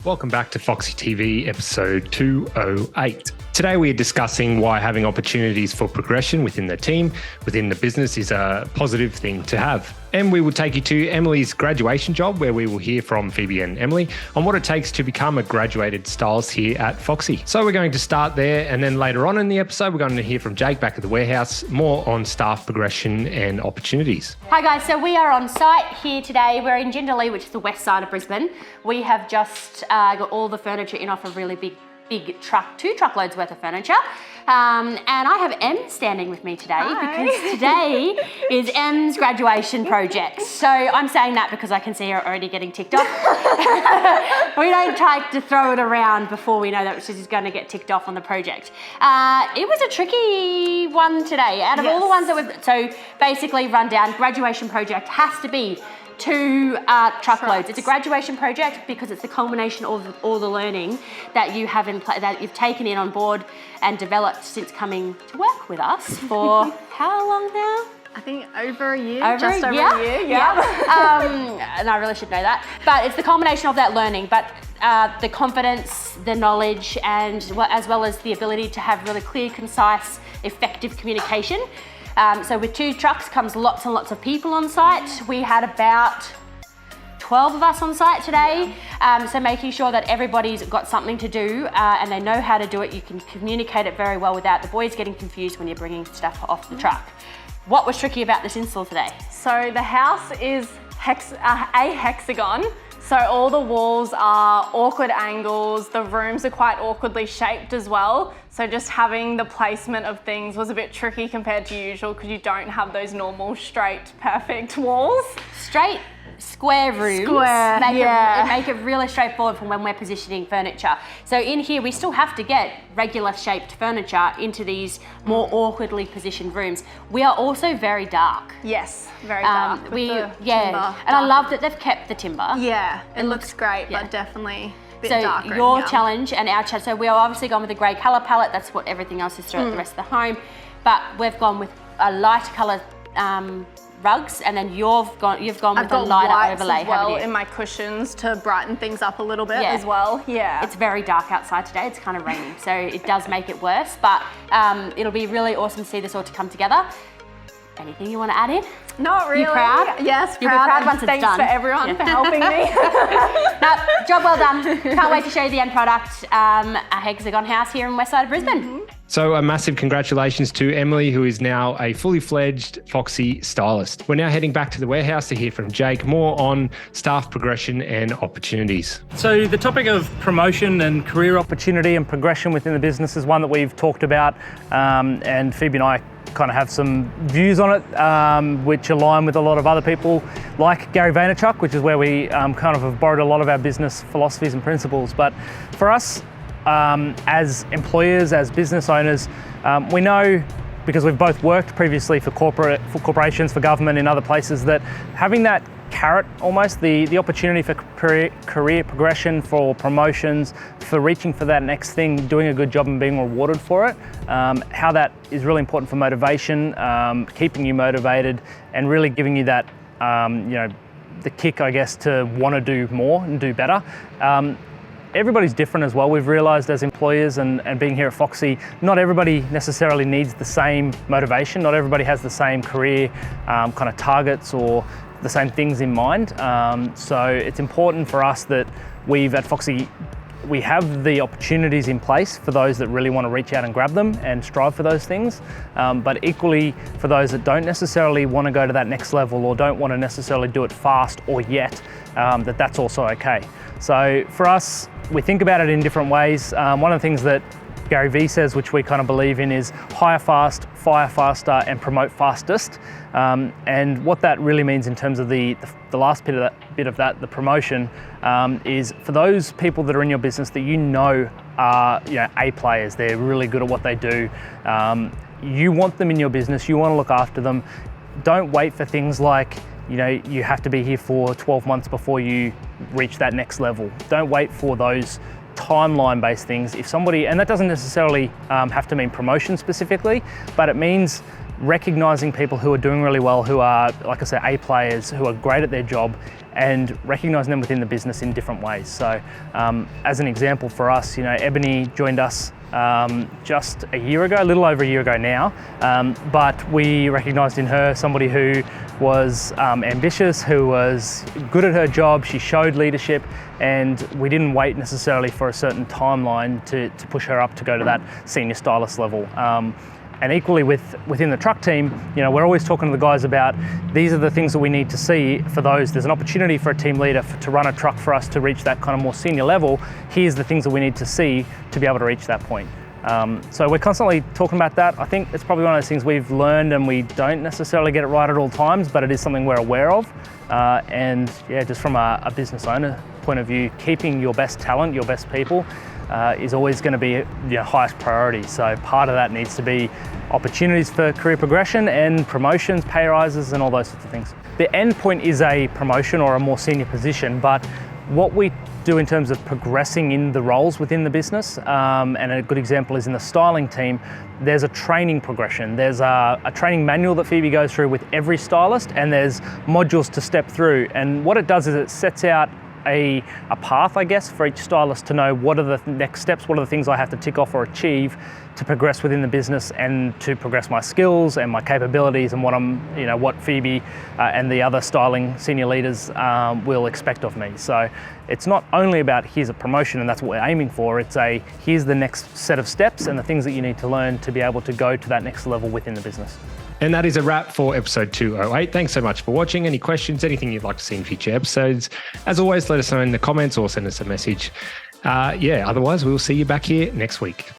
Welcome back to Foxy TV episode 208. Today we are discussing why having opportunities for progression within the team, within the business is a positive thing to have. And we will take you to Emily's graduation job, where we will hear from Phoebe and Emily on what it takes to become a graduated stylist here at Foxy. So we're going to start there, and then later on in the episode, we're going to hear from Jake back at the warehouse, more on staff progression and opportunities. Hi guys, so we are on site here today. We're in Jindalee, which is the west side of Brisbane. We have just got all the furniture in off a really big truck, 2 truckloads worth of furniture. And I have Em standing with me today. Hi. Because today is Em's graduation project. So I'm saying that because I can see her already getting ticked off. We don't try to throw it around before we know that she's going to get ticked off on the project. It was a tricky one today. Out of all the ones that we've, so basically rundown, graduation project has to be 2 truckloads. It's a graduation project because it's the culmination of all the learning that you have in that you've taken in on board and developed since coming to work with us for how long now? I think over a year, Just over a year. Yeah. And I really should know that. But it's the culmination of that learning, but the confidence, the knowledge, and as well as the ability to have really clear, concise, effective communication. So with 2 trucks comes lots and lots of people on site. We had about 12 of us on site today. So making sure that everybody's got something to do and they know how to do it. You can communicate it very well without the boys getting confused when you're bringing stuff off the truck. What was tricky about this install today? So the house is a hexagon. So all the walls are awkward angles. The rooms are quite awkwardly shaped as well. So just having the placement of things was a bit tricky compared to usual because you don't have those normal, straight, perfect walls. Straight, square rooms make it really straightforward from when we're positioning furniture. So in here, we still have to get regular shaped furniture into these more awkwardly positioned rooms. We are also very dark. Yes, very dark. With the timber and I love that they've kept the timber. Yeah, it looks great, but definitely a bit darker. So your challenge and our challenge, so we're obviously gone with a grey colour palette. That's what everything else is throughout the rest of the home. But we've gone with a light colour rugs, and then you've gone with a lighter overlay, as well, haven't you? in my cushions to brighten things up a little bit as well. Yeah. It's very dark outside today. It's kind of raining, so it does make it worse. But it'll be really awesome to see this all to come together. Anything you want to add in? Not really. You proud? Yes, You'll be proud once it's Thanks done. for everyone for helping me. No, job well done. Can't wait to show you the end product. A hexagon house here in west side of Brisbane. So a massive congratulations to Emily, who is now a fully fledged Foxy Stylist. We're now heading back to the warehouse to hear from Jake more on staff progression and opportunities. So the topic of promotion and career opportunity and progression within the business is one that we've talked about, and Phoebe and I kind of have some views on it, which align with a lot of other people like Gary Vaynerchuk, which is where we kind of have borrowed a lot of our business philosophies and principles. But for us, as employers, as business owners, we know, because we've both worked previously for corporations, for government, in other places, that having that carrot, almost the opportunity for career progression, for promotions, for reaching for that next thing, doing a good job and being rewarded for it, how that is really important for motivation, keeping you motivated, and really giving you that, the kick, I guess, to want to do more and do better. Everybody's different as well. We've realised as employers and being here at Foxy, not everybody necessarily needs the same motivation. Not everybody has the same career kind of targets or the same things in mind. So it's important for us that at Foxy, we have the opportunities in place for those that really want to reach out and grab them and strive for those things. But equally for those that don't necessarily want to go to that next level or don't want to necessarily do it fast or yet, that's also okay. So for us, we think about it in different ways. One of the things that Gary Vee says, which we kind of believe in, is hire fast, fire faster, and promote fastest. And what that really means in terms of the last bit of that, the promotion, is for those people that are in your business that you know are A players. They're really good at what they do. You want them in your business. You want to look after them. Don't wait for things like, you have to be here for 12 months before you reach that next level. Don't wait for those timeline-based things. If somebody, and that doesn't necessarily have to mean promotion specifically, but it means recognizing people who are doing really well, who are, like I said, A players, who are great at their job, and recognizing them within the business in different ways. So as an example for us, Ebony joined us just a year ago, a little over a year ago now, but we recognized in her somebody who was ambitious, who was good at her job. She showed leadership, and we didn't wait necessarily for a certain timeline to push her up to go to that senior stylist level. And equally within the truck team, we're always talking to the guys about these are the things that we need to see for those. There's an opportunity for a team leader to run a truck for us to reach that kind of more senior level. Here's the things that we need to see to be able to reach that point. So we're constantly talking about that. I think it's probably one of those things we've learned, and we don't necessarily get it right at all times, but it is something we're aware of. And yeah, just from a business owner point of view, keeping your best talent, your best people, is always going to be your highest priority. So part of that needs to be opportunities for career progression and promotions, pay rises, and all those sorts of things. The end point is a promotion or a more senior position, but what we do in terms of progressing in the roles within the business, and a good example is in the styling team, there's a training progression. There's a training manual that Phoebe goes through with every stylist, and there's modules to step through. And what it does is it sets out a path, I guess, for each stylist to know what are the next steps, what are the things I have to tick off or achieve to progress within the business and to progress my skills and my capabilities and what Phoebe and the other styling senior leaders will expect of me. So it's not only about here's a promotion and that's what we're aiming for, it's here's the next set of steps and the things that you need to learn to be able to go to that next level within the business. And that is a wrap for episode 208. Thanks so much for watching. Any questions, anything you'd like to see in future episodes, as always, let us know in the comments or send us a message. Otherwise, we'll see you back here next week.